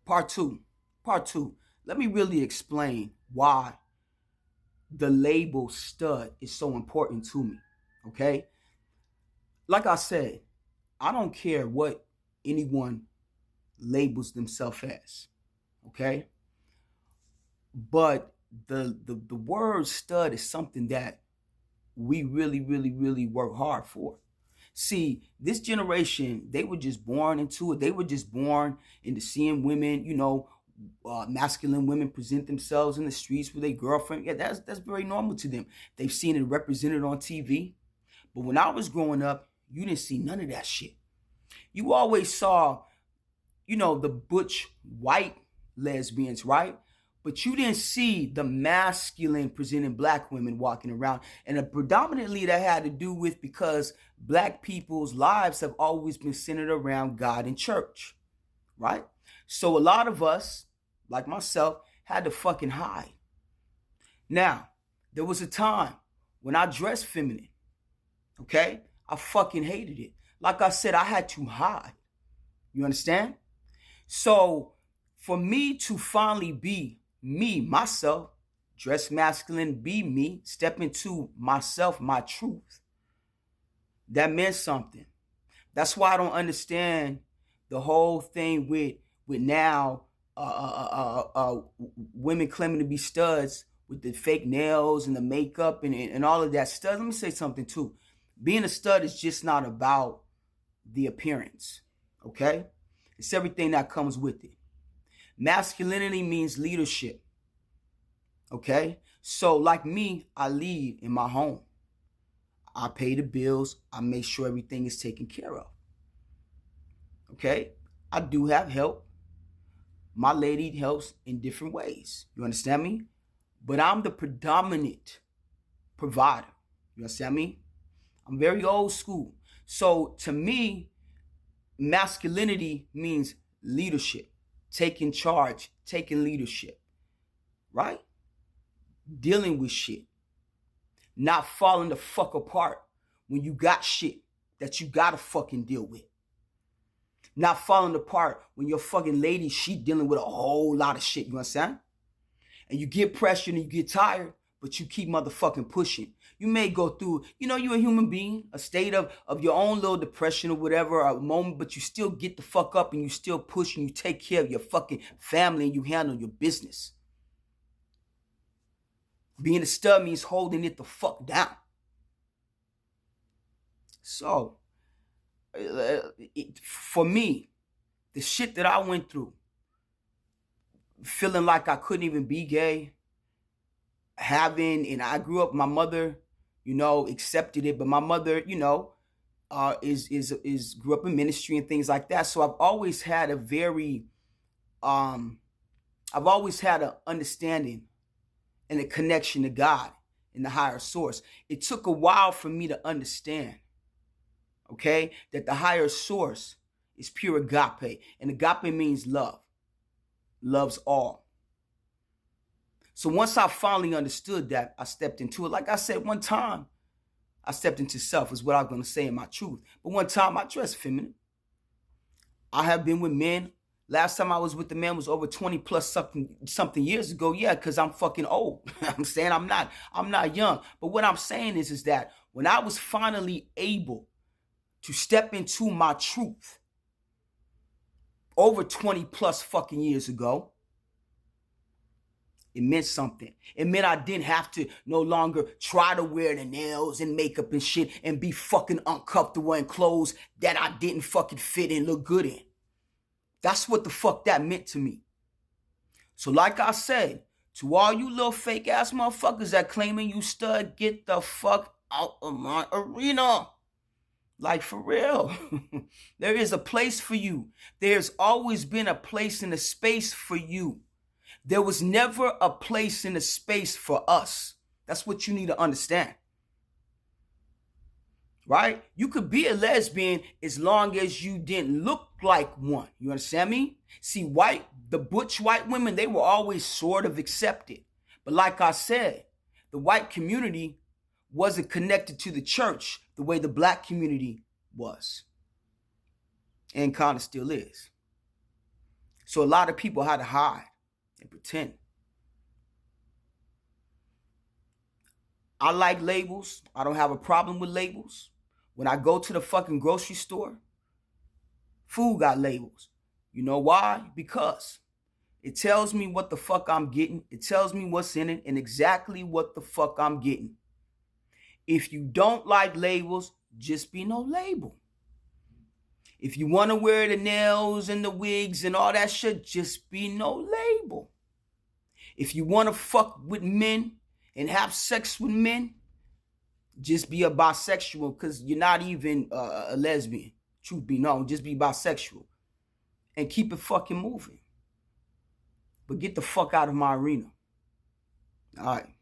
Part two. Part two. Let me really explain why the label stud is so important to me. Okay? Like I said, I don't care what anyone labels themselves as. Okay? But the word stud is something that we really work hard for. See, this generation, they were just born into it. They were just born into seeing women, masculine women present themselves in the streets with their girlfriend. Yeah, that's very normal to them. They've seen it represented on TV. But when I was growing up, you didn't see none of that shit. You always saw, the butch white lesbians, right? But you didn't see the masculine presenting black women walking around. And predominantly that had to do with because black people's lives have always been centered around God and church, right? So a lot of us, like myself, had to fucking hide. Now, there was a time when I dressed feminine, okay? I fucking hated it. Like I said, I had to hide. You understand? So for me to finally be me, myself, dress masculine, be me, step into myself, my truth, that meant something. That's why I don't understand the whole thing with now women claiming to be studs with the fake nails and the makeup and all of that stuff. Let me say something too. Being a stud is just not about the appearance, okay? It's everything that comes with it. Masculinity means leadership, okay? So like me, I lead in my home. I pay the bills. I make sure everything is taken care of, okay? I do have help. My lady helps in different ways. You understand me? But I'm the predominant provider. You understand me? I'm very old school. So to me, masculinity means leadership, taking charge, taking leadership, right? Dealing with shit, not falling the fuck apart when you got shit that you gotta fucking deal with. Not falling apart when your fucking lady, she dealing with a whole lot of shit, you understand? And you get pressured and you get tired, but you keep motherfucking pushing. You may go through, you're a human being, a state of your own little depression or whatever, a moment, but you still get the fuck up and you still push and you take care of your fucking family and you handle your business. Being a stud means holding it the fuck down. So, for me, the shit that I went through, feeling like I couldn't even be gay, and I grew up, my mother, accepted it, but my mother, is grew up in ministry and things like that. So I've always had an understanding and a connection to God and the higher source. It took a while for me to understand, okay, that the higher source is pure agape, and agape means love, loves all. So once I finally understood that, I stepped into it. Like I said, one time, I stepped into self, is what I'm going to say in my truth. But one time, I dressed feminine. I have been with men. Last time I was with the man was over 20 plus something years ago. Yeah, because I'm fucking old. I'm saying I'm not young. But what I'm saying is that when I was finally able to step into my truth over 20 plus fucking years ago, it meant something. It meant I didn't have to no longer try to wear the nails and makeup and shit and be fucking uncomfortable in clothes that I didn't fucking fit and look good in. That's what the fuck that meant to me. So like I said, to all you little fake ass motherfuckers that claiming you stud, get the fuck out of my arena. Like, for real. There is a place for you. There's always been a place and a space for you. There was never a place and a space for us. That's what you need to understand. Right? You could be a lesbian as long as you didn't look like one. You understand me? See, the butch white women, they were always sort of accepted. But like I said, the white community wasn't connected to the church the way the black community was. And kind of still is. So a lot of people had to hide and pretend. I like labels. I don't have a problem with labels. When I go to the fucking grocery store, food got labels. You know why? Because it tells me what the fuck I'm getting. It tells me what's in it and exactly what the fuck I'm getting. If you don't like labels, just be no label. If you want to wear the nails and the wigs and all that shit, just be no label. If you want to fuck with men and have sex with men, just be a bisexual, because you're not even a lesbian. Truth be known, just be bisexual. And keep it fucking moving. But get the fuck out of my arena. All right.